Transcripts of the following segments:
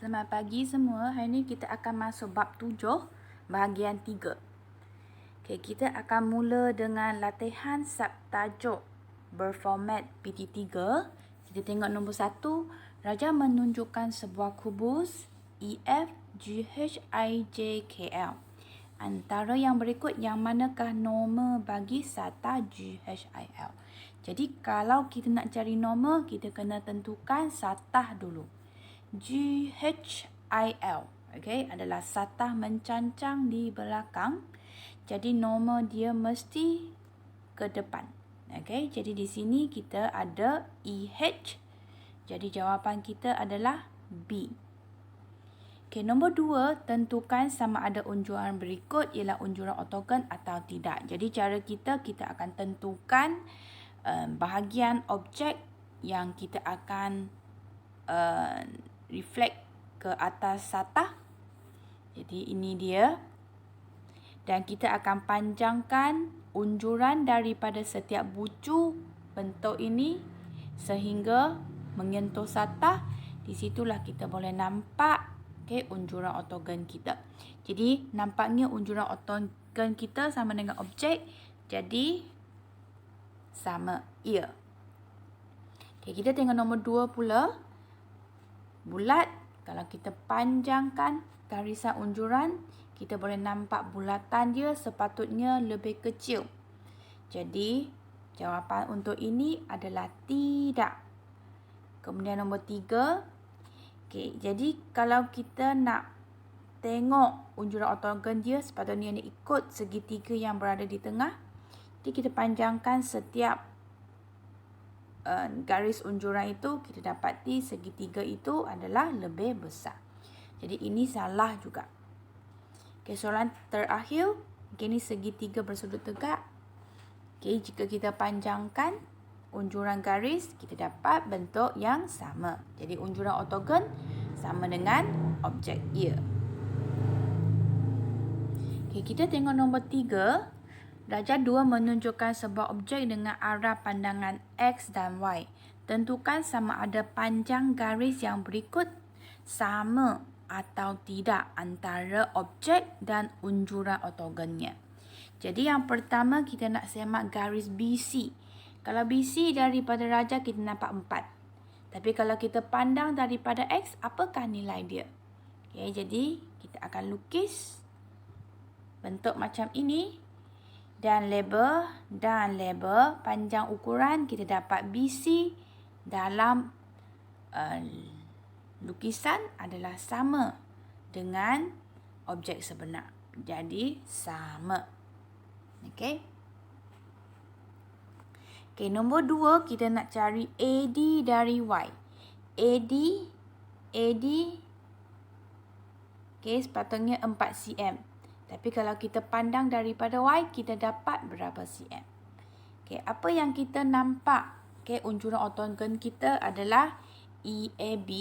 Selamat pagi semua. Hari ini kita akan masuk bab 7, bahagian 3. Okay, kita akan mula dengan latihan subtajuk berformat PT3. Kita tengok nombor 1. Raja menunjukkan sebuah kubus EF, GH, IJ, KL. Antara yang berikut, yang manakah norma bagi sata GHIL? Jadi kalau kita nak cari norma, kita kena tentukan satah dulu. GHIL, okay, adalah satah mencancang di belakang. Jadi norma dia mesti ke depan. Okay, jadi di sini kita ada EH. Jadi jawapan kita adalah B. Okay, nombor 2, tentukan sama ada unjuran berikut ialah unjuran ortogon atau tidak. Jadi cara kita akan tentukan bahagian objek yang kita akan reflect ke atas satah. Jadi ini dia. Dan kita akan panjangkan unjuran daripada setiap bucu bentuk ini sehingga menyentuh satah. Di situlah kita boleh nampak unjuran ortogon kita. Jadi nampaknya unjuran ortogon kita sama dengan objek. Jadi sama ia. Okay, kita tengok nombor 2 pula. Bulat, kalau kita panjangkan garisan unjuran, kita boleh nampak bulatan dia sepatutnya lebih kecil. Jadi jawapan untuk ini adalah tidak. Kemudian nombor 3. Okay, jadi kalau kita nak tengok unjuran ortogon dia, sepatutnya dia ikut segitiga yang berada di tengah. Jadi kita panjangkan setiap garis unjuran itu, kita dapati segitiga itu adalah lebih besar. Jadi ini salah juga. Okay, soalan terakhir. Okay, ini segitiga bersudut tegak. Okay, jika kita panjangkan unjuran garis, kita dapat bentuk yang sama. Jadi unjuran ortogon sama dengan objek ia. Okay, kita tengok nombor 3. Darjah 2 menunjukkan sebuah objek dengan arah pandangan X dan Y. Tentukan sama ada panjang garis yang berikut sama atau tidak antara objek dan unjuran ortogonnya. Jadi yang pertama kita nak semak garis BC. Kalau BC daripada Raja kita nampak 4. Tapi kalau kita pandang daripada X, apakah nilai dia? Okay, jadi kita akan lukis bentuk macam ini. Dan label panjang ukuran kita dapat BC dalam lukisan adalah sama dengan objek sebenar. Jadi sama. Okey. Okey, nombor 2 kita nak cari AD dari Y. AD okey, sepatutnya 4 cm. Tapi kalau kita pandang daripada Y, kita dapat berapa cm. Okay, apa yang kita nampak? Okay, unjuran ortogon kita adalah EAB.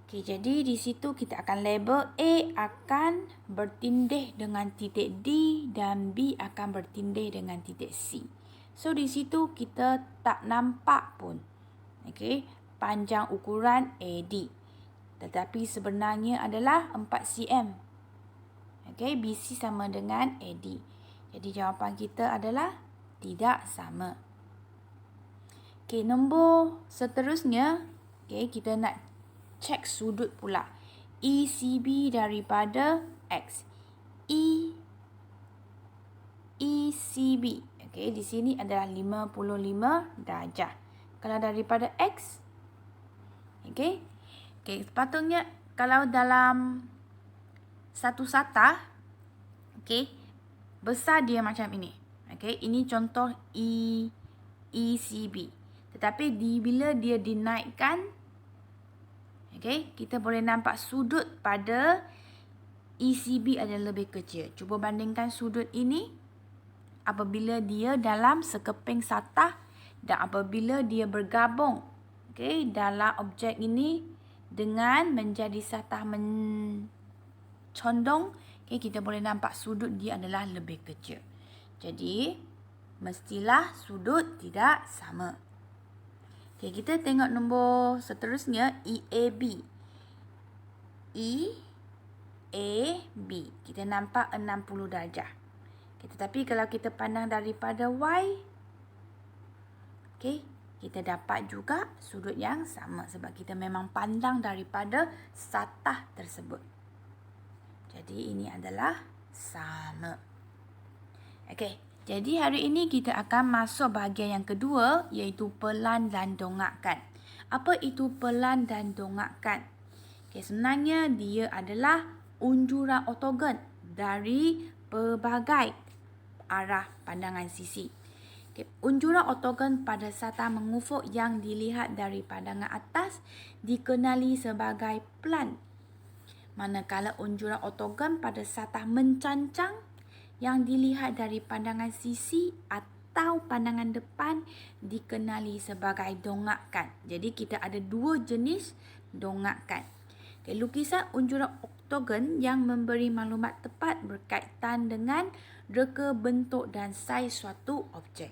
Okay, jadi di situ kita akan label A akan bertindih dengan titik D dan B akan bertindih dengan titik C. So, di situ kita tak nampak pun panjang ukuran AD. Tetapi sebenarnya adalah 4 cm. Okay, BC sama dengan AD. Jadi jawapan kita adalah tidak sama. Okay, nombor seterusnya, kita nak cek sudut pula. ECB daripada X. ECB. Okay, di sini adalah 55 darjah. Kalau daripada X, sepatutnya kalau dalam satu satah, besar dia macam ini. Ini contoh ECB. Tetapi bila dia dinaikkan, kita boleh nampak sudut pada ECB adalah lebih kecil. Cuba bandingkan sudut ini apabila dia dalam sekeping satah dan apabila dia bergabung dalam objek ini dengan menjadi satah condong, kita boleh nampak sudut dia adalah lebih kecil. Jadi, mestilah sudut tidak sama. Okey, kita tengok nombor seterusnya EAB. EAB. Kita nampak 60 darjah. Okay, tetapi kalau kita pandang daripada Y, okey, kita dapat juga sudut yang sama sebab kita memang pandang daripada satah tersebut. Jadi ini adalah sama. Okey, jadi hari ini kita akan masuk bahagian yang kedua iaitu pelan dan dongakkan. Apa itu pelan dan dongakkan? Okey, sebenarnya dia adalah unjuran ortogon dari pelbagai arah pandangan sisi. Okay. Unjuran ortogon pada satah mengufuk yang dilihat dari pandangan atas dikenali sebagai pelan. Manakala unjuran ortogon pada satah mencancang yang dilihat dari pandangan sisi atau pandangan depan dikenali sebagai dongakkan. Jadi kita ada dua jenis dongakkan. Okay, lukisan unjuran ortogon yang memberi maklumat tepat berkaitan dengan reka, bentuk dan saiz suatu objek.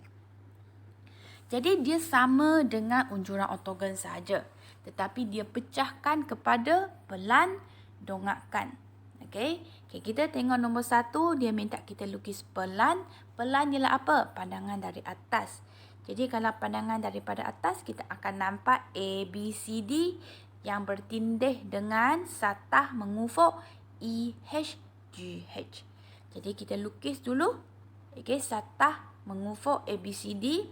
Jadi dia sama dengan unjuran ortogon sahaja, tetapi dia pecahkan kepada pelan, dongakkan. Okey, kita tengok nombor 1, dia minta kita lukis pelan. Pelan ialah apa? Pandangan dari atas. Jadi kalau pandangan daripada atas, kita akan nampak A, B, C, D yang bertindih dengan satah mengufuk E, H, G, H. Jadi kita lukis dulu. Okey, satah mengufuk A, B, C, D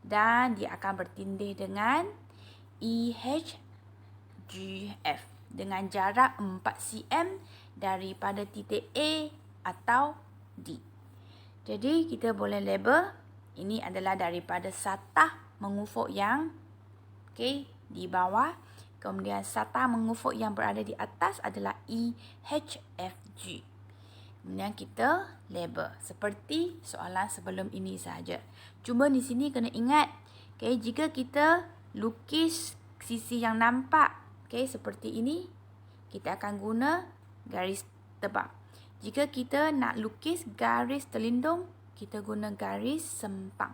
dan dia akan bertindih dengan E, H, G, F dengan jarak 4 cm daripada titik A atau D. Jadi kita boleh label ini adalah daripada satah mengufuk yang di bawah. Kemudian satah mengufuk yang berada di atas adalah E, H, F, G. Kemudian kita label seperti soalan sebelum ini sahaja. Cuma di sini kena ingat, jika kita lukis sisi yang nampak, seperti ini, kita akan guna garis tebal. Jika kita nak lukis garis terlindung, kita guna garis sempang.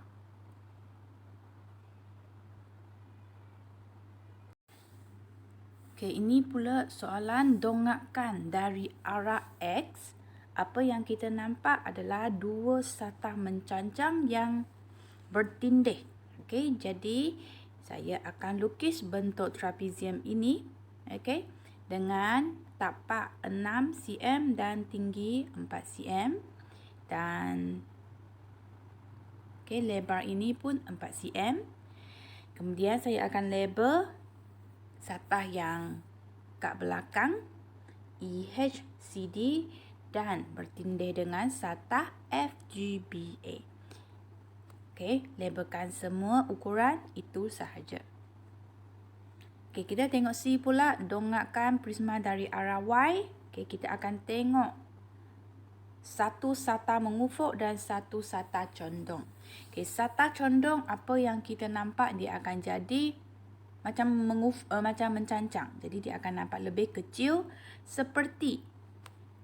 Ini pula soalan dongakkan dari arah X. Apa yang kita nampak adalah dua satah mencancang yang bertindih. Jadi saya akan lukis bentuk trapezium ini, dengan tapak 6 cm dan tinggi 4 cm dan lebar ini pun 4 cm. Kemudian saya akan label satah yang kat belakang EH, CD dan bertindih dengan satah FGBA. Labelkan semua ukuran itu sahaja. Kita tengok C pula, dongakkan prisma dari arah Y. Kita akan tengok satu satah mengufuk dan satu satah condong. Satah condong, apa yang kita nampak, dia akan jadi macam mencancang. Jadi dia akan nampak lebih kecil seperti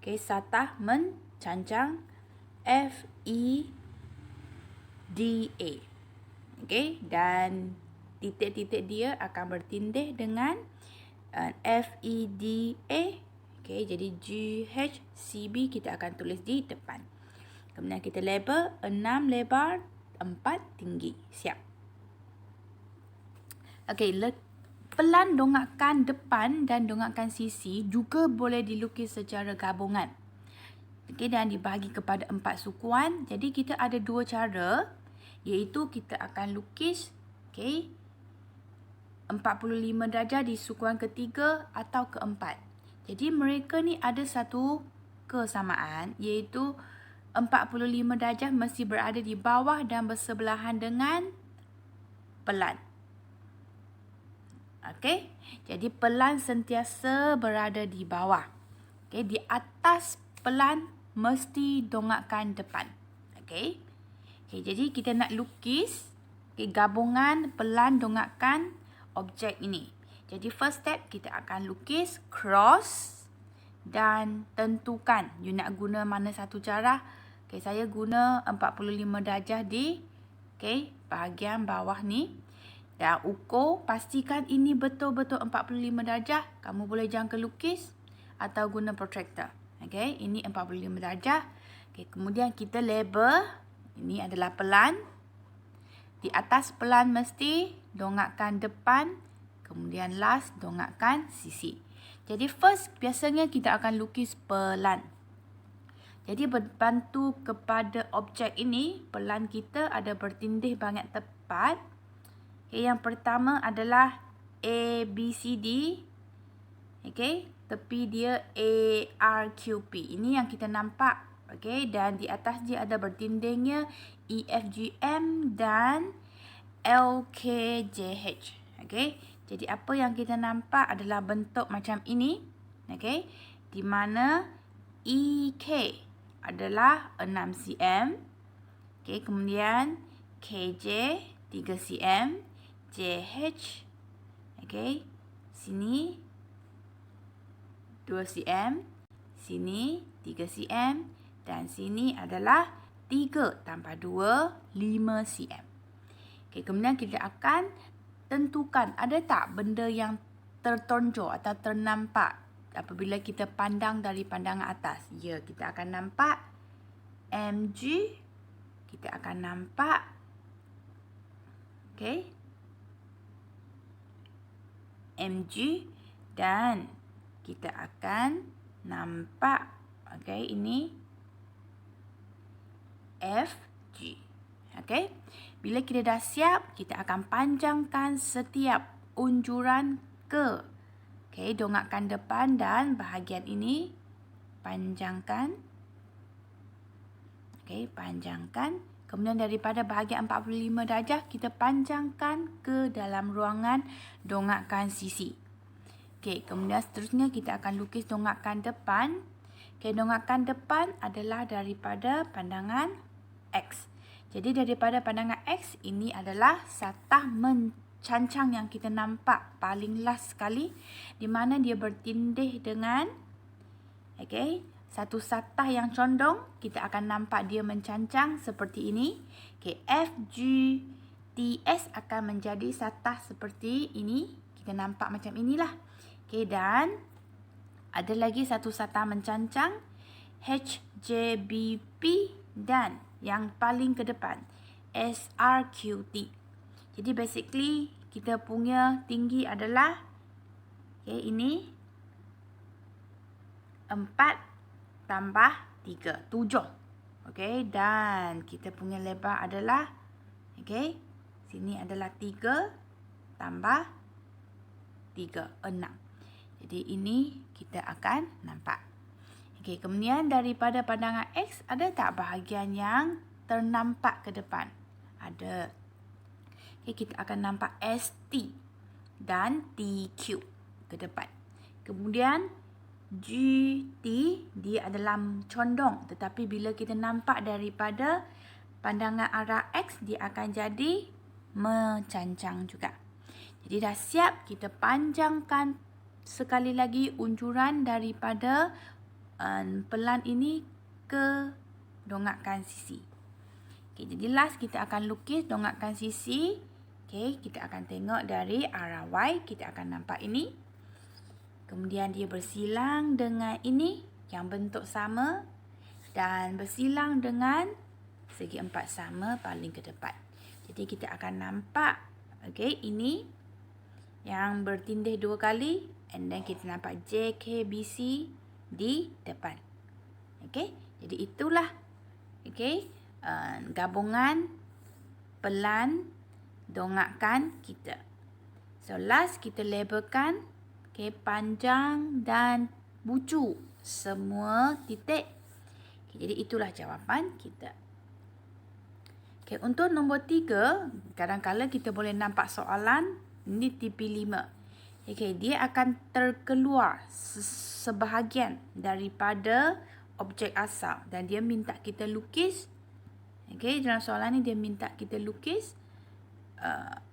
satah mencancang FEDA. Dan titik-titik dia akan bertindih dengan FEDA. Jadi GHCB kita akan tulis di depan. Kemudian kita label 6 lebar, 4 tinggi. Siap. Pelan dongakkan depan dan dongakkan sisi juga boleh dilukis secara gabungan. Dan dibahagi kepada 4 sukuan. Jadi kita ada 2 cara, iaitu kita akan lukis 45 darjah di sukuan ketiga atau keempat. Jadi mereka ni ada satu kesamaan, iaitu 45 darjah mesti berada di bawah dan bersebelahan dengan pelan. Jadi pelan sentiasa berada di bawah. Di atas pelan mesti dongakkan depan. Jadi kita nak lukis gabungan pelan dongakkan objek ini. Jadi first step kita akan lukis cross dan tentukan you nak guna mana satu cara. Saya guna 45 darjah di bahagian bawah ni. Dan ukur, pastikan ini betul-betul 45 darjah. Kamu boleh jangka lukis atau guna protractor. Okey, ini 45 darjah. Okey, kemudian kita label. Ini adalah pelan. Di atas pelan mesti dongakkan depan. Kemudian last dongakkan sisi. Jadi first biasanya kita akan lukis pelan. Jadi berbantu kepada objek ini, pelan kita ada bertindih banyak tepat. Okay, yang pertama adalah A, B, C, D. Okay, tepi dia A, R, Q, P. Ini yang kita nampak. Okay, dan di atas dia ada bertindihnya E, F, G, M dan L, K, J, H. Okay, jadi apa yang kita nampak adalah bentuk macam ini. Okay, di mana E, K adalah 6 cm. Okay, kemudian KJ 3 cm. JH, okay, sini 2 cm, sini 3 cm, dan sini adalah 3 tambah 2, 5 cm. Okay, kemudian kita akan tentukan ada tak benda yang tertonjol atau ternampak apabila kita pandang dari pandangan atas. Ya, kita akan nampak MG, kita akan nampak, okay, MG, dan kita akan nampak, okay, ini FG. Okay, bila kita dah siap, kita akan panjangkan setiap unjuran ke. Okay, dongakkan depan dan bahagian ini panjangkan. Okay, panjangkan. Kemudian daripada bahagian 45 darjah, kita panjangkan ke dalam ruangan, dongakkan sisi. Okay, kemudian seterusnya kita akan lukis dongakkan depan. Okay, dongakkan depan adalah daripada pandangan X. Jadi daripada pandangan X, ini adalah satah mencancang yang kita nampak paling last sekali. Di mana dia bertindih dengan, okay, satu satah yang condong, kita akan nampak dia mencancang seperti ini. Okay, FG, TS akan menjadi satah seperti ini. Kita nampak macam inilah. Okay, dan ada lagi satu satah mencancang, HJBP, dan yang paling ke depan, SRQT. Jadi basically, kita punya tinggi adalah, okay, ini 4 tambah 3, 7. Okey, dan kita punya lebar adalah, okey, sini adalah 3 tambah 3, 6. Jadi ini kita akan nampak. Okey, kemudian daripada pandangan X, ada tak bahagian yang ternampak ke depan? Ada. Okey, kita akan nampak ST dan TQ ke depan. Kemudian GT, dia adalah condong. Tetapi bila kita nampak daripada pandangan arah X, dia akan jadi mencancang juga. Jadi dah siap, kita panjangkan sekali lagi unjuran daripada pelan ini ke dongakkan sisi. Okay, jadi last kita akan lukis dongakkan sisi. Okay, kita akan tengok dari arah Y, kita akan nampak ini. Kemudian dia bersilang dengan ini yang bentuk sama dan bersilang dengan segi 4 sama paling ke depan. Jadi kita akan nampak, okay, ini yang bertindih 2 kali, and then kita nampak JKBC di depan. Okay, jadi itulah, okay, gabungan pelan dongakkan kita. So last kita labelkan, okay, panjang dan bucu semua titik. Okay, jadi itulah jawapan kita. Okay, untuk nombor 3, kadang-kadang kita boleh nampak soalan ini TP5. Okay, dia akan terkeluar sebahagian daripada objek asal dan dia minta kita lukis. Okay, dalam soalan ni dia minta kita lukis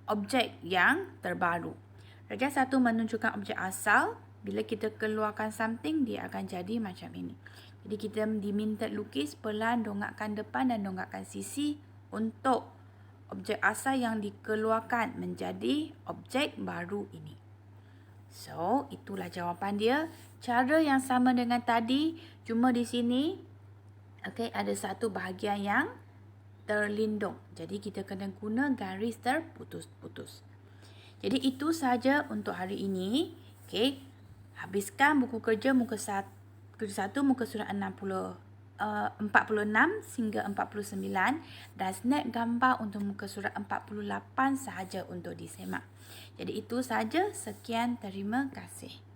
objek yang terbaru. Darjah 1 menunjukkan objek asal. Bila kita keluarkan something, dia akan jadi macam ini. Jadi kita diminta lukis pelan, dongakkan depan dan dongakkan sisi untuk objek asal yang dikeluarkan menjadi objek baru ini. So, itulah jawapan dia. Cara yang sama dengan tadi, cuma di sini ada satu bahagian yang terlindung. Jadi kita kena guna garis terputus-putus. Jadi itu sahaja untuk hari ini. Habiskan buku kerja muka 1 muka surat 46 hingga 49 dan snap gambar untuk muka surat 48 sahaja untuk disemak. Jadi itu sahaja. Sekian, terima kasih.